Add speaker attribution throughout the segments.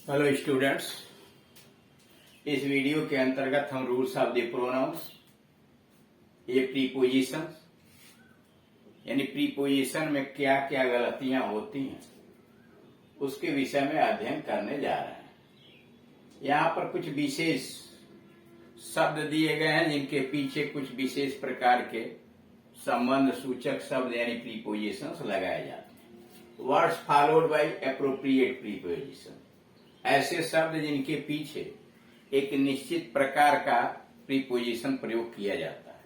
Speaker 1: Hello students, इस video के अंतर्गत हम रूल्स ऑफ द प्रोनाउंस ये प्रीपोजिशन यानी प्रीपोजिशन में क्या क्या गलतियां होती हैं उसके विषय में अध्ययन करने जा रहे हैं। यहाँ पर कुछ विशेष शब्द दिए गए हैं जिनके पीछे कुछ विशेष प्रकार के संबंध सूचक शब्द यानी प्रीपोजिशंस लगाए जाते हैं। Words followed by appropriate preposition, ऐसे शब्द जिनके पीछे एक निश्चित प्रकार का प्रीपोजिशन प्रयोग किया जाता है।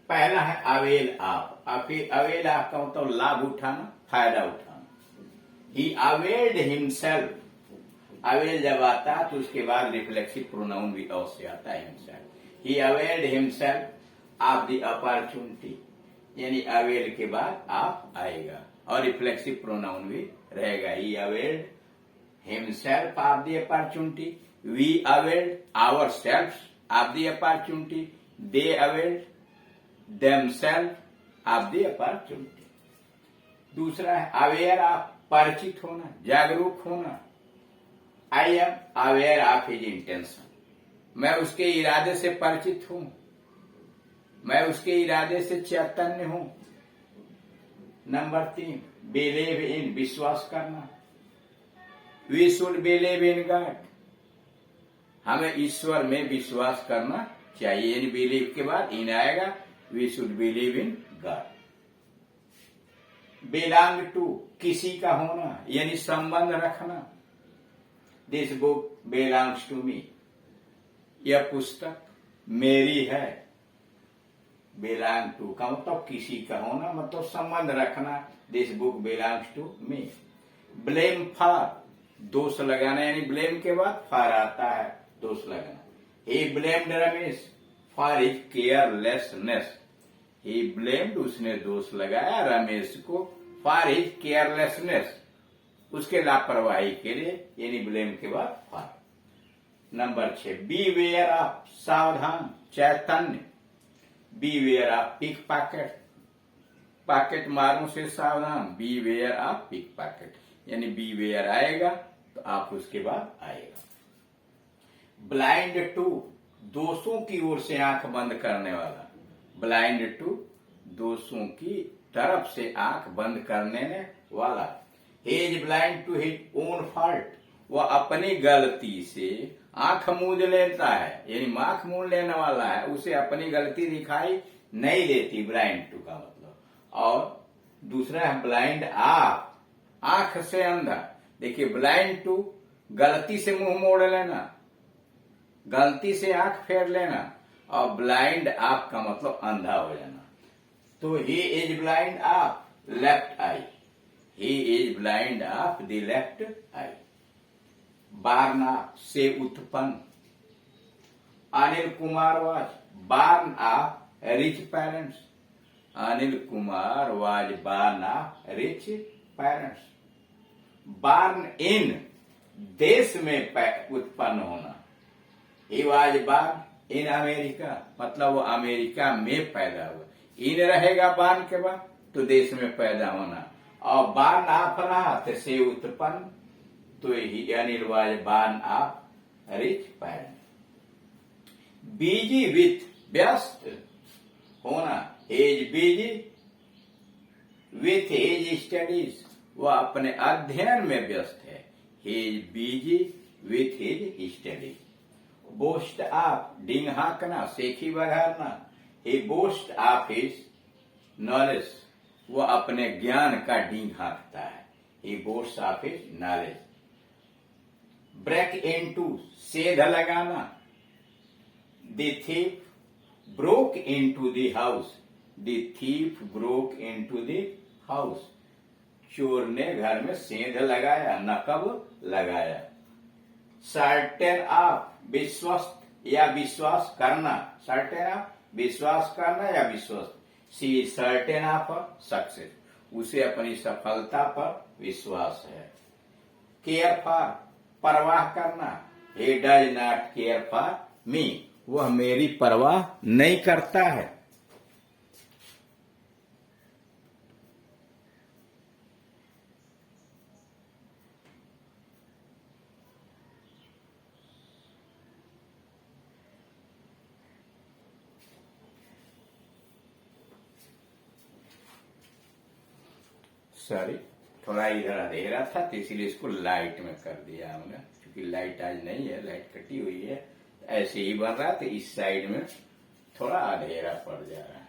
Speaker 1: पहला है अवेल ऑफ। अवेल ऑफ का मतलब लाभ उठाना, फायदा उठाना। ही अवेल्ड हिमसेल्फ। अवेल जब आता है तो उसके बाद रिफ्लेक्सिव प्रोनाउन भी अवश्य आता है himself. He availed himself of the opportunity, यानी अवेल के बाद आप आएगा और रिफ्लेक्सिव प्रोनाउन भी रहेगा। ही availed himself of the opportunity, we availed ourselves of the opportunity, they availed themselves of the opportunity। दूसरा है अवेयर ऑफ, परिचित होना, जागरूक होना। I am aware of his intention, मैं उसके इरादे से परिचित हूं, मैं उसके इरादे से चैतन्य हूं। नंबर 3, बिलीव इन, विश्वास करना। We should believe in God, हमें ईश्वर में विश्वास करना चाहिए, यानी बिलीव के बाद इन आएगा। We should believe in God। belong to, किसी का होना यानी संबंध रखना। This book belongs to me, यह पुस्तक मेरी है। belong to का मतलब किसी का होना, मतलब संबंध रखना। This book belongs to me। blame for, दोष लगाना, यानी ब्लेम के बाद फार आता है, दोष लगाना। ही blamed Ramesh for his carelessness. He blamed, उसने दोष लगाया रमेश को फॉर हिज केयरलेसनेस, उसके लापरवाही के लिए, यानी ब्लेम के बाद फार। नंबर 6, बी वेयर ऑफ, सावधान, चैतन्य। Beware of pick pocket, pocket मारों से सावधान। Beware of pick pocket, यानी बी वेयर आएगा तो आप उसके बाद आएगा। ब्लाइंड टू, दोषों की ओर से आंख बंद करने वाला। ब्लाइंड टू, दोषों की तरफ से आंख बंद करने वाला। He is blind to his own fault, वह अपनी गलती से आंख मूंद लेता है, यानी आंख मूंद लेने वाला है, उसे अपनी गलती दिखाई नहीं देती। ब्लाइंड टू का मतलब। और दूसरा है ब्लाइंड ऑफ, आंख से अंधा। देखिए, ब्लाइंड टू गलती से मुंह मोड़ लेना, गलती से आंख फेर लेना, और ब्लाइंड ऑफ का मतलब अंधा हो जाना। तो he is blind of left eye, he is blind of the left eye. Born of, से उत्पन्न। Anil Kumar was born of rich parents. Anil Kumar was born of rich parents. Born in, देश में उत्पन्न होना। ही वाज बार्न इन अमेरिका, मतलब वो America में पैदा हुआ। इन रहेगा बार्न के बाद तो देश में पैदा होना, और बार्न ऑफ रहा तो से उत्पन्न, तो he Anil was born of rich parents. Busy with, व्यस्त होना। Is busy with his studies, वह अपने अध्ययन में व्यस्त है। He is busy with his study. Boast of, डिंग हाँकना, सेखी बघारना। He boast of his knowledge, वह अपने ज्ञान का डिंग हाँकता है। He boast of his knowledge. Break into, सेध लगाना। The thief broke into the house. The thief broke into the house, चोर ने घर में सेंध लगाया, नकब लगाया। सर्टेन ऑफ, विश्वस्त या विश्वास करना। सर्टेन ऑफ, विश्वास करना या विश्वस्त। सी सर्टेन ऑफ सक्सेस, उसे अपनी सफलता पर विश्वास है। केयर फॉर, परवाह करना। He does not care for me, वह मेरी परवाह नहीं करता है। सॉरी, थोड़ा इधर अंधेरा था तो इसीलिए इसको लाइट में कर दिया हमने, क्योंकि लाइट आज नहीं है, लाइट कटी हुई है। ऐसे ही बन रहा तो इस साइड में थोड़ा अंधेरा पड़ जा रहा है।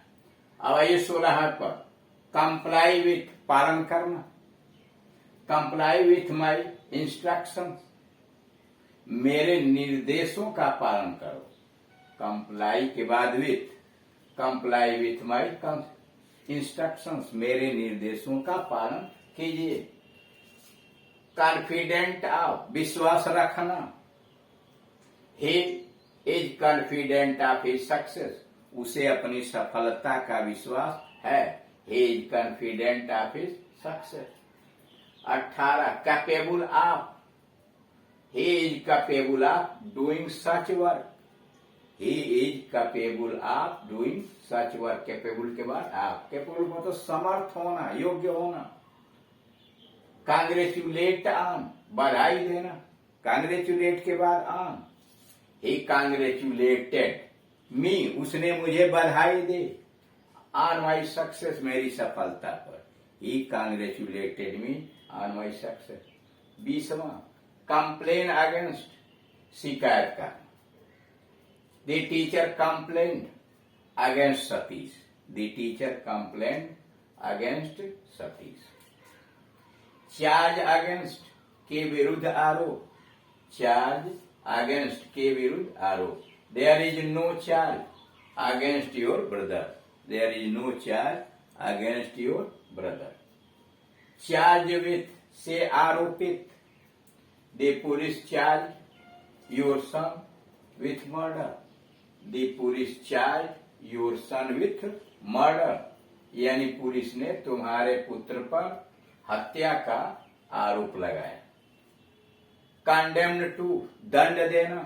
Speaker 1: अब आइए 16 पर, कंप्लाई विथ, पालन करना। कंप्लाई विथ माई इंस्ट्रक्शन, मेरे निर्देशों का पालन करो। कंप्लाई के बाद with, comply with my instructions, मेरे निर्देशों का पालन कीजिए। कॉन्फिडेंट ऑफ, विश्वास रखना। He is confident of his success, उसे अपनी सफलता का विश्वास है। He is confident of his success. 18, capable of, he is capable of doing such work. He is capable of doing such work, capable के बाद आप, कैपेबल मतलब समर्थ होना, योग्य होना। कांग्रेचुलेट ऑन, बधाई देना, कांग्रेचुलेट के बाद ऑन। ही कांग्रेचुलेटेड मी, उसने मुझे बधाई दे, ऑन माई सक्सेस, मेरी सफलता पर। He congratulated me on my success. 20वां, कंप्लेन अगेंस्ट, शिकायत करना। The teacher complained against Satish. The teacher complained against Satish. Charge against, के विरुद्ध आरोप। Charge against, के विरुद्ध आरोप। There is no charge against your brother. There is no charge against your brother. Charge with, से आरोपित। The police charged your son with murder. The police charged your son with murder. यानी police ने तुम्हारे पुत्र पर हत्या का आरोप लगाया। Condemned to, दंड देना।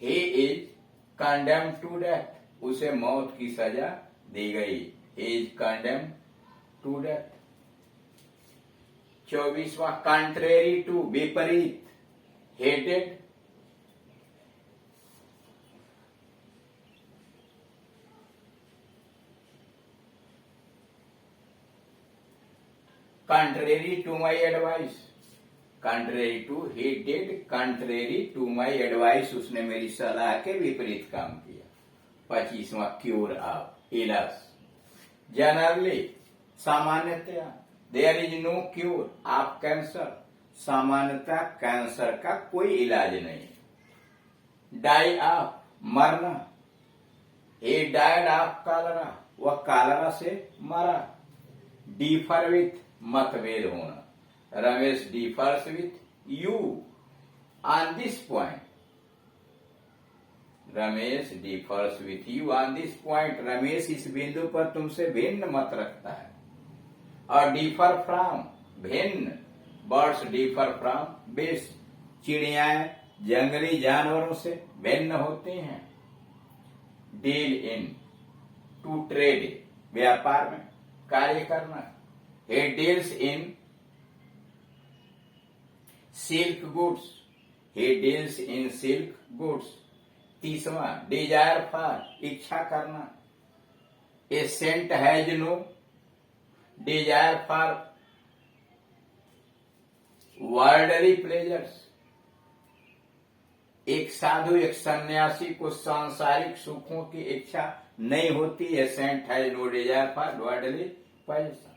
Speaker 1: He is condemned to death, उसे मौत की सजा दी गई। He is condemned to death. 24वां, contrary to, विपरीत। Hated, contrary to my advice, contrary to, he did contrary to my advice, उसने मेरी सलाह के विपरीत काम किया। 25वां, क्योर ऑफ, इलाज। जनरली, सामान्यतया। There is no cure of cancer, सामान्यतः कैंसर का कोई इलाज नहीं। डाई ऑफ, मरना। he died ऑफ कॉलरा, वह कॉलरा से मरा। डिफर विथ, मतभेद होना। Ramesh differs with you on this point, Ramesh differs with you on this point, Ramesh इस बिंदु पर तुमसे भिन्न मत रखता है। और डिफर फ्रॉम, भिन्न। बर्ड्स डिफर फ्रॉम बेस, चिड़ियाएं जंगली जानवरों से भिन्न होती हैं। डील इन, टू ट्रेड, व्यापार में कार्य करना। He deals in silk goods. He deals in silk goods. 30वां, desire for, इच्छा करना। A saint has no desire for worldly pleasures. एक साधु, एक सन्यासी को सांसारिक सुखों की इच्छा नहीं होती है। Saint has no desire for worldly pleasures.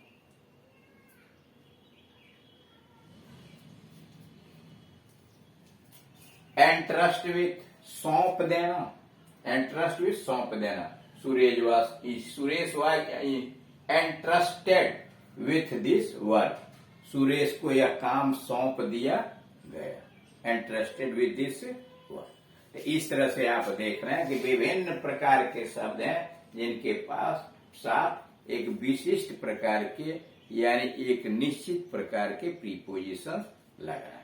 Speaker 1: Entrust with, सौंप देना। एंट्रस्ट विथ, सौंप देना। Suresh was entrusted with this work, Suresh को यह काम सौंप दिया गया। Entrusted with this work. तो इस तरह से आप देख रहे हैं कि विभिन्न प्रकार के शब्द हैं जिनके पास साथ एक विशिष्ट प्रकार के यानी एक निश्चित प्रकार के प्रीपोजिशन लगा है।